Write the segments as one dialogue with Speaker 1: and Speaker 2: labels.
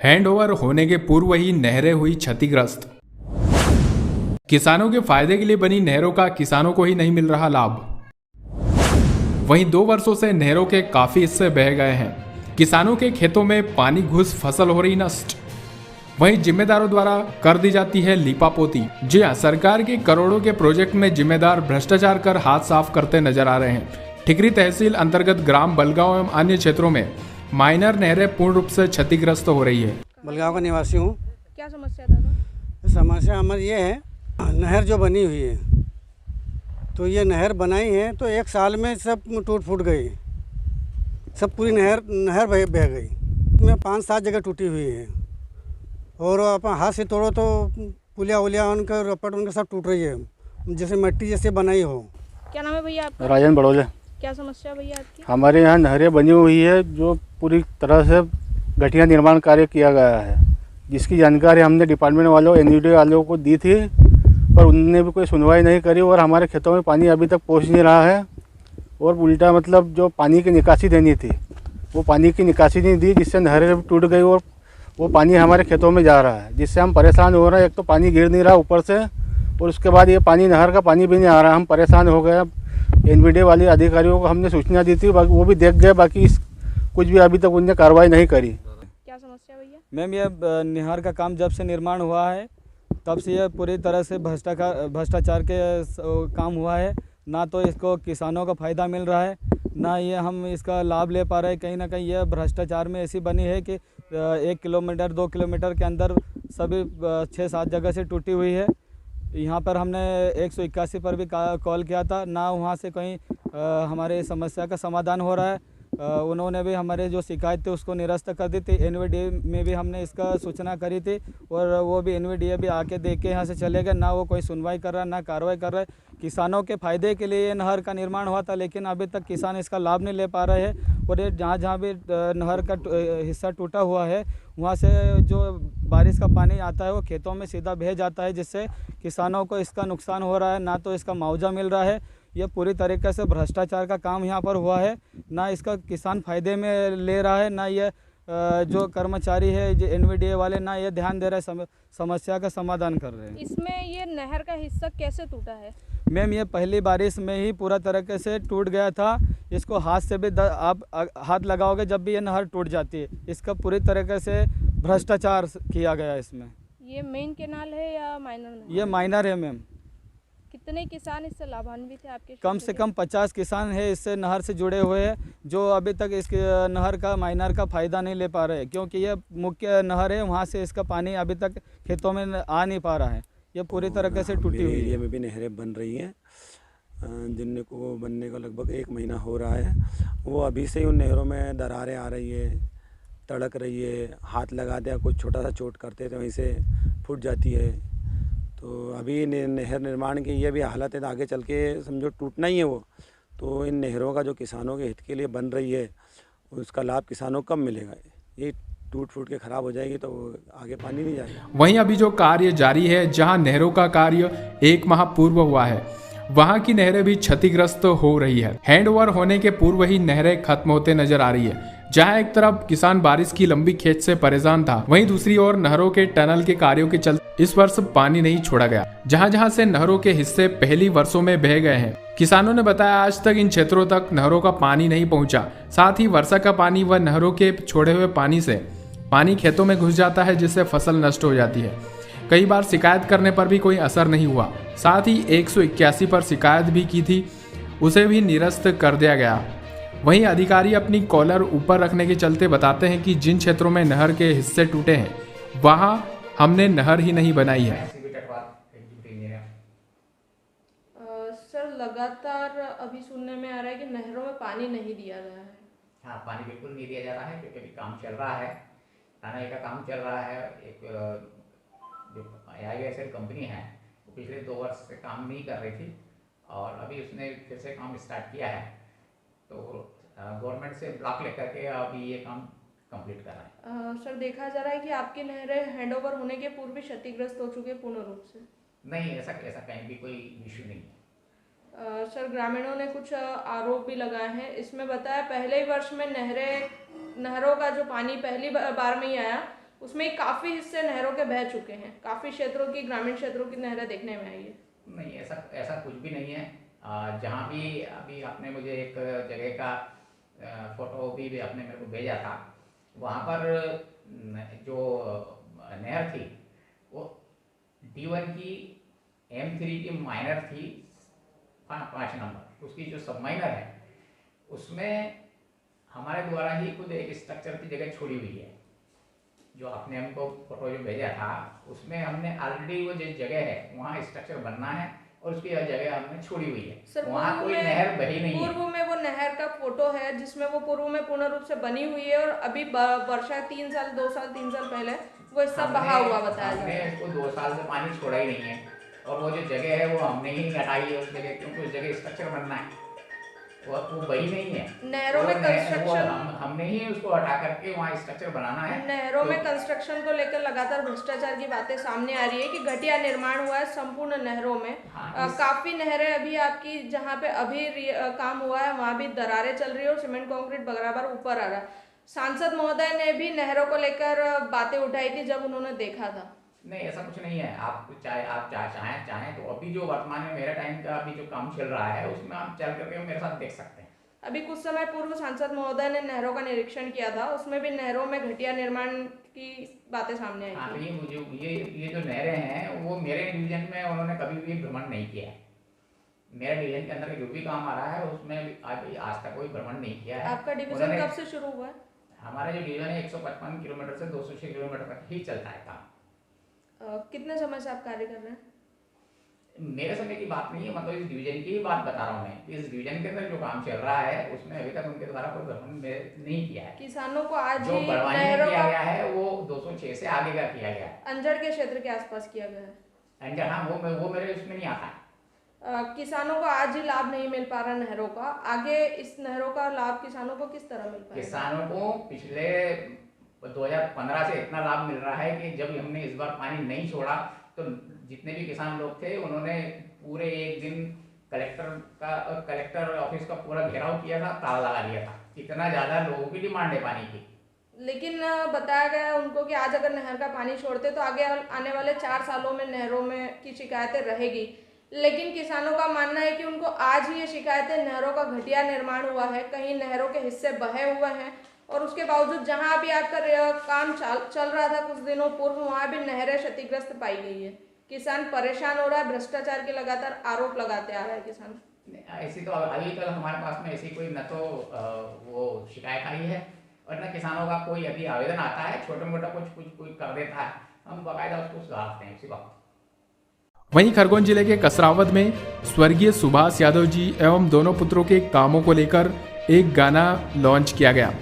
Speaker 1: Handover होने के पूर्व ही नहरें हुई क्षतिग्रस्त। किसानों के फायदे के लिए बनी नहरों का किसानों को ही नहीं मिल रहा लाभ। वहीं 2 वर्षों से नहरों के काफी हिस्से बह गए हैं। किसानों के खेतों में पानी घुस फसल हो रही नष्ट। वहीं जिम्मेदारों द्वारा कर दी जाती है लीपापोती। जी हां, सरकार के करोड़ों के प्रोजेक्ट में जिम्मेदार भ्रष्टाचार कर हाथ साफ करते नजर आ रहे हैं। ठिकरी तहसील अंतर्गत ग्राम बलगांव एवं अन्य क्षेत्रों में माइनर नहरें पूर्ण रूप से क्षतिग्रस्त हो रही है।
Speaker 2: बलगांव का निवासी हूँ।
Speaker 3: क्या समस्या दादा?
Speaker 2: समस्या हमारी ये है, नहर जो बनी हुई है, तो ये नहर बनाई है तो 1 साल में सब टूट फूट गई, सब पूरी नहर बह गई। इसमें 5-7 जगह टूटी हुई है और अपन हाथ से तोड़ो तो पुलिया उलिया उनका रपट उनका सब टूट रही है, जैसे मिट्टी जैसे बनाई हो।
Speaker 3: क्या नाम है भैया आपका?
Speaker 4: राजन बड़ोले।
Speaker 3: क्या समस्या है भैया आपकी?
Speaker 4: हमारे यहाँ नहरें बनी हुई है जो पूरी तरह से घटिया निर्माण कार्य किया गया है, जिसकी जानकारी हमने डिपार्टमेंट वालों एनयूडी वालों को दी थी, पर उनने भी कोई सुनवाई नहीं करी और हमारे खेतों में पानी अभी तक पहुँच नहीं रहा है। और उल्टा मतलब जो पानी की निकासी देनी थी वो पानी की निकासी नहीं दी, जिससे नहरें टूट गई और वो पानी हमारे खेतों में जा रहा है, जिससे हम परेशान हो रहे हैं। एक तो पानी गिर नहीं रहा ऊपर से, और उसके बाद ये पानी नहर का पानी भी नहीं आ रहा। हम परेशान हो गए। एनवीडी वाले अधिकारियों को हमने सूचना दी थी, वो भी देख गए, बाकी कुछ भी अभी तक उनने कार्रवाई नहीं करी।
Speaker 3: क्या समस्या भैया?
Speaker 5: मैम, ये नहर का काम जब से निर्माण हुआ है तब से ये पूरी तरह से भ्रष्टाचार के काम हुआ है। ना तो इसको किसानों का फ़ायदा मिल रहा है, ना ये हम इसका लाभ ले पा रहे हैं। कहीं ना कहीं ये भ्रष्टाचार में ऐसी बनी है कि 1 किलोमीटर 2 किलोमीटर के अंदर सभी 6-7 जगह से टूटी हुई है। यहाँ पर हमने 181 पर भी कॉल किया था, ना वहाँ से कहीं हमारे समस्या का समाधान हो रहा है। उन्होंने भी हमारे जो शिकायत थी उसको निरस्त कर दी थी। एनवीडीए में भी हमने इसका सूचना करी थी और वो भी एनवीडीए भी आके देख के यहाँ से चले गए। ना वो कोई सुनवाई कर रहा है, ना कार्रवाई कर रहा है। किसानों के फ़ायदे के लिए ये नहर का निर्माण हुआ था, लेकिन अभी तक किसान इसका लाभ नहीं ले पा रहे हैं। और ये जहाँ भी नहर का हिस्सा टूटा हुआ है, वहाँ से जो बारिश का पानी आता है वो खेतों में सीधा बह जाता है, जिससे किसानों को इसका नुकसान हो रहा है, ना तो इसका मुआवजा मिल रहा है। ये पूरी तरीके से भ्रष्टाचार का काम यहाँ पर हुआ है। ना इसका किसान फ़ायदे में ले रहा है, ना ये जो कर्मचारी है जो एनवीडीए वाले, ना ये ध्यान दे रहे हैं, समस्या का समाधान कर रहे हैं।
Speaker 3: इसमें ये नहर का हिस्सा कैसे टूटा है?
Speaker 5: मैम, ये पहली बारिश में ही पूरा तरीके से टूट गया था। इसको हाथ से भी आप हाथ लगाओगे जब भी ये नहर टूट जाती है। इसका पूरी तरीके से भ्रष्टाचार किया गया इसमें।
Speaker 3: ये मेन केनाल है या माइनर नहर?
Speaker 5: ये माइनर है मैम।
Speaker 3: कितने किसान इससे लाभान्वित है आपके?
Speaker 5: कम से कम 50 किसान है इससे नहर से जुड़े हुए हैं, जो अभी तक इस नहर का माइनर का फ़ायदा नहीं ले पा रहे, क्योंकि ये मुख्य नहर है, वहाँ से इसका पानी अभी तक खेतों में आ नहीं पा रहा है। ये पूरी तरीके से टूटी हुई है।
Speaker 6: एरिया में भी नहरें बन रही हैं, जिनको बनने को लगभग 1 महीना हो रहा है। वो अभी से ही उन नहरों में दरारें आ रही है, तड़क रही है। हाथ लगा दिया, कुछ छोटा सा चोट करते थे वहीं से फूट जाती है। तो अभी नहर निर्माण की ये भी हालत है, तो आगे चल के समझो टूटना ही है वो। तो इन नहरों का जो किसानों के हित के लिए बन रही है, उसका लाभ किसानों को कब मिलेगा? ये टूट फूट के खराब हो जाएगी तो आगे पानी नहीं जाएगा।
Speaker 1: वहीं अभी जो कार्य जारी है, जहां नहरों का कार्य 1 माह पूर्व हुआ है, वहां की नहरें भी क्षतिग्रस्त हो रही है। हैंडओवर होने के पूर्व ही नहरें खत्म होते नजर आ रही है। जहां एक तरफ किसान बारिश की लंबी खेत से परेशान था, वहीं दूसरी ओर नहरों के टनल के कार्यों के चलते इस वर्ष पानी नहीं छोड़ा गया। जहां जहां से नहरों के हिस्से पहली वर्षों में बह गए हैं, किसानों ने बताया आज तक इन क्षेत्रों तक नहरों का पानी नहीं पहुंचा। साथ ही वर्षा का पानी व नहरों के छोड़े हुए पानी से पानी खेतों में घुस जाता है, जिससे फसल नष्ट हो जाती है। कई बार शिकायत करने पर भी कोई असर नहीं हुआ। साथ ही 181 पर शिकायत भी की थी, उसे भी निरस्त कर दिया गया। वहीं अधिकारी अपनी कॉलर ऊपर रखने के चलते बताते हैं कि जिन क्षेत्रों में नहर के हिस्से टूटे हैं वहां हमने नहर ही नहीं बनाई है।
Speaker 3: सर, लगातार अभी सुनने में आ रहा है कि नहरों में पानी नहीं दिया गया है।
Speaker 7: हाँ, पानी बिल्कुल नहीं दिया जा रहा है, क्योंकि अभी काम चल रहा है, टनल का काम चल रहा है। एक जो IISL कंपनी है वो पिछले 2 वर्ष से काम नहीं कर रही थी और अभी उसने फिर से काम स्टार्ट किया है। तो गवर्नमेंट से ब्लॉक लेकर के अभी ये काम कंप्लीट कर रहा है।
Speaker 3: सर, देखा जा रहा है कि आपकी नहरें हैंडओवर होने के पूर्व भी क्षतिग्रस्त हो चुके पूर्ण रूप से।
Speaker 7: नहीं, ऐसा कहीं भी कोई इश्यू नहीं है।
Speaker 3: सर, ग्रामीणों ने कुछ आरोप भी लगाए हैं। इसमें बताया पहले ही वर्ष में नहरों का जो पानी पहली बार में ही आया, उसमें काफ़ी हिस्से नहरों के बह चुके हैं, काफ़ी क्षेत्रों की, ग्रामीण क्षेत्रों की नहरें देखने में आई है।
Speaker 7: नहीं, ऐसा कुछ भी नहीं है। जहाँ भी अभी आपने मुझे एक जगह का फोटो भी आपने मेरे को भेजा था, वहाँ पर जो नहर थी वो D1 की M3 की माइनर थी 5 नंबर, उसकी जो सब माइनर है उसमें हमारे द्वारा ही खुद एक स्ट्रक्चर की जगह छोड़ी हुई है। जो आपने हमको फोटो जो भेजा था उसमें हमने ऑलरेडी वो जिस जगह है वहाँ स्ट्रक्चर बनना है और उसकी जगह हमने छोड़ी हुई है।
Speaker 3: सर,
Speaker 7: वहाँ कोई नहर बही नहीं है।
Speaker 3: पूर्व में वो नहर का फोटो है जिसमें वो पूर्व में पूर्ण रूप से बनी हुई है और अभी वर्षा 3 साल 2 साल 3 साल पहले वो हिस्सा बहा हुआ बताया जा रहा है।
Speaker 7: उसको 2 साल से पानी छोड़ा ही नहीं है और वो जो जगह है वो हमने ही हटाई है उस जगह, क्योंकि उस जगह स्ट्रक्चर बनना है, वो बही नहीं है।
Speaker 3: नहरों में कंस्ट्रक्शन
Speaker 7: हमने ही उसको हटा करके वहाँ स्ट्रक्चर बनाना है।
Speaker 3: नहरों में कंस्ट्रक्शन को लेकर लगातार भ्रष्टाचार की बातें सामने आ रही है कि घटिया निर्माण हुआ है संपूर्ण नहरों में। काफी नहरें अभी आपकी जहाँ पे अभी काम हुआ है वहाँ भी दरारें चल रही है और सीमेंट कंक्रीट बराबर ऊपर आ रहा है। सांसद महोदय ने भी नहरों को लेकर बातें उठाई थी जब उन्होंने देखा था।
Speaker 7: नहीं, ऐसा कुछ नहीं है। आप चाहें तो अभी जो वर्तमान में मेरे टाइम का अभी जो काम चल रहा है उसमें आप चल करके मेरे साथ देख सकते हैं।
Speaker 3: अभी कुछ समय पूर्व सांसद महोदय ने नहरों का निरीक्षण किया था, उसमें भी नहरों में घटिया निर्माण की बातें सामने आई थी।
Speaker 7: ये जो नहरें हैं वो मेरे डिवीजन में उन्होंने कभी भी भ्रमण नहीं किया है। मेरे डिवीजन के अंदर जो भी काम आ रहा है उसमें आज तक कोई भ्रमण नहीं किया है।
Speaker 3: आपका डिवीजन कब से शुरू हुआ है?
Speaker 7: हमारा जो डिवीजन है 155 किलोमीटर से 206 किलोमीटर तक ही चलता है काम।
Speaker 3: कितने समय से आप कार्य कर रहे हैं?
Speaker 7: मेरे समय की बात नहीं है, मतलब इस डिवीजन की ही बात बता रहा हूँ मैं। इस डिवीजन के अंदर जो काम चल रहा है उसमें अभी तक उनके द्वारा कोई भ्रमण नहीं किया है।
Speaker 3: किसानों को आज
Speaker 7: जो बढ़वानी किया गया है वो 206 से आगे का किया गया है।
Speaker 3: अंजड़ के क्षेत्र के आसपास किया गया है।
Speaker 7: अंजड़, हाँ, वो मेरे उसमें नहीं आता है।
Speaker 3: किसानों को आज ही लाभ नहीं मिल पा रहा नहरों का, आगे इस नहरों का लाभ किसानों को किस तरह मिल पाएगा?
Speaker 7: किसानों को पिछले 2015 से इतना लाभ मिल रहा है कि जब हमने इस बार पानी नहीं छोड़ा तो जितने भी किसान लोग थे उन्होंने पूरे एक दिन कलेक्टर ऑफिस का पूरा घेराव किया था, ताला लगा दिया था। इतना ज्यादा लोगों की डिमांड है पानी की।
Speaker 3: लेकिन बताया गया उनको कि आज अगर नहर का पानी छोड़ते तो आगे आने वाले 4 सालों में नहरों में की शिकायतें रहेगी। लेकिन किसानों का मानना है कि उनको आज ही ये शिकायतें नहरों का घटिया निर्माण हुआ है, कहीं नहरों के हिस्से बहे हुए हैं और उसके बावजूद जहां भी आपका काम चल रहा था कुछ दिनों पूर्व वहां भी नहरें क्षतिग्रस्त पाई गई है। किसान परेशान हो रहा है, भ्रष्टाचार के लगातार आरोप लगाते आ रहा है किसान।
Speaker 7: ऐसी तो अभी तक हमारे पास में ऐसी कोई न तो वो शिकायत आई है और न किसानों का कोई अभी आवेदन आता है। छोटा मोटा कुछ कर देता है, हम बाकायदा उसको सुधारते हैं इसी वक्त।
Speaker 1: वहीं खरगोन जिले के कसरावद में स्वर्गीय सुभाष यादव जी एवं दोनों पुत्रों के कामों को लेकर एक गाना लॉन्च किया गया।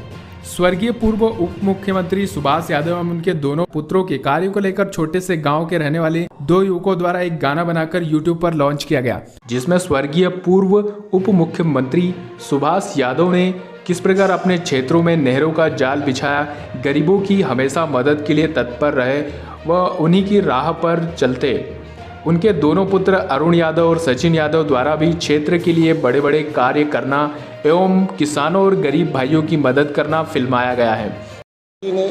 Speaker 1: स्वर्गीय पूर्व उप मुख्यमंत्री सुभाष यादव एवं उनके दोनों पुत्रों के कार्य को लेकर छोटे से गांव के रहने वाले 2 युवकों द्वारा एक गाना बनाकर यूट्यूब पर लॉन्च किया गया, जिसमें स्वर्गीय पूर्व उप मुख्यमंत्री सुभाष यादव ने किस प्रकार अपने क्षेत्रों में नहरों का जाल बिछाया, गरीबों की हमेशा मदद के लिए तत्पर रहे व उन्हीं की राह पर चलते उनके दोनों पुत्र अरुण यादव और सचिन यादव द्वारा भी क्षेत्र के लिए बड़े बड़े कार्य करना एवं किसानों और गरीब भाइयों की मदद करना फिल्माया गया है।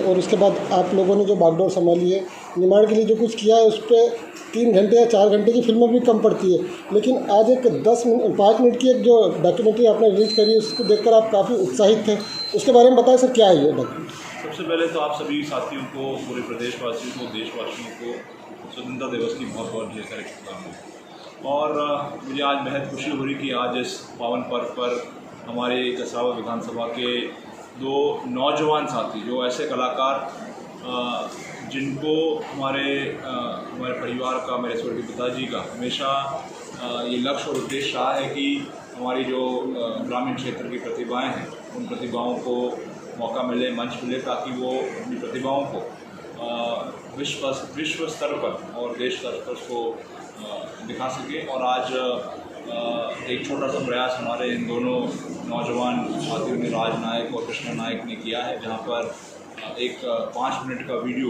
Speaker 8: और उसके बाद आप लोगों ने जो बागडोर संभाली है, निर्माण के लिए जो कुछ किया है उस पर 3 घंटे या 4 घंटे की फिल्में भी कम पड़ती है, लेकिन आज एक 5 मिनट की एक जो डॉक्यूमेंट्री आपने रिलीज करी उसको देखकर आप काफ़ी उत्साहित थे। उसके बारे में बताएं सर, क्या है ये डॉक्यूमेंट्री?
Speaker 9: सबसे पहले तो आप सभी साथियों को, पूरे प्रदेशवासियों को, देशवासियों को स्वतंत्रता दिवस की बहुत बहुत ढेर सारी शुभकामनाएं। और मुझे आज बेहद खुशी हो रही कि आज इस पावन पर्व पर हमारे कसरावद विधानसभा के 2 नौजवान साथी, जो ऐसे कलाकार जिनको हमारे परिवार का, मेरे स्वर्गीय पिताजी का हमेशा ये लक्ष्य और उद्देश्य रहा है कि हमारी जो ग्रामीण क्षेत्र की प्रतिभाएं हैं उन प्रतिभाओं को मौका मिले, मंच मिले, ताकि वो अपनी प्रतिभाओं को विश्व स्तर पर और देश स्तर पर उसको दिखा सके। और आज एक छोटा सा प्रयास हमारे इन दोनों नौजवान साथियों ने, राज नायक और कृष्ण नायक ने किया है, जहां पर एक 5 मिनट का वीडियो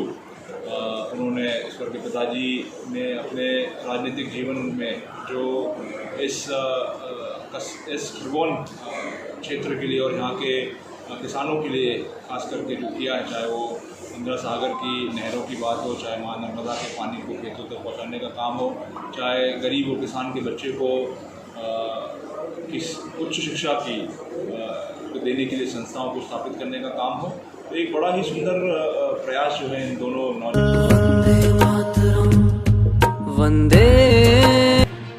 Speaker 9: उन्होंने स्वर्गीय पिताजी ने अपने राजनीतिक जीवन में जो इस खरगोन क्षेत्र के लिए और यहाँ के किसानों के लिए खास करके जो किया है, चाहे वो इंदिरा सागर की नहरों की बात हो, चाहे माँ नर्मदा के पानी को खेतों तक पहुँचाने का काम हो, चाहे गरीब और किसान के बच्चे को किस उच्च शिक्षा की देने के लिए संस्थाओं को स्थापित करने का काम हो, तो एक बड़ा ही सुंदर प्रयास जो है इन दोनों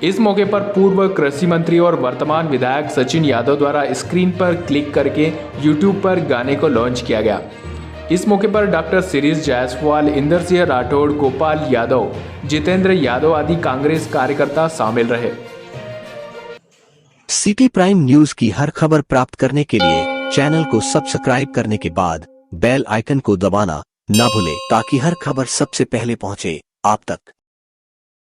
Speaker 1: इस मौके पर पूर्व कृषि मंत्री और वर्तमान विधायक सचिन यादव द्वारा स्क्रीन पर क्लिक करके यूट्यूब पर गाने को लॉन्च किया गया। इस मौके पर डॉक्टर शिरीष जायसवाल, इंदर सिंह राठौड़, गोपाल यादव, जितेंद्र यादव आदि कांग्रेस कार्यकर्ता शामिल रहे।
Speaker 10: सिटी प्राइम न्यूज की हर खबर प्राप्त करने के लिए चैनल को सब्सक्राइब करने के बाद बेल आइकन को दबाना ना भूलें, ताकि हर खबर सबसे पहले पहुंचे आप तक।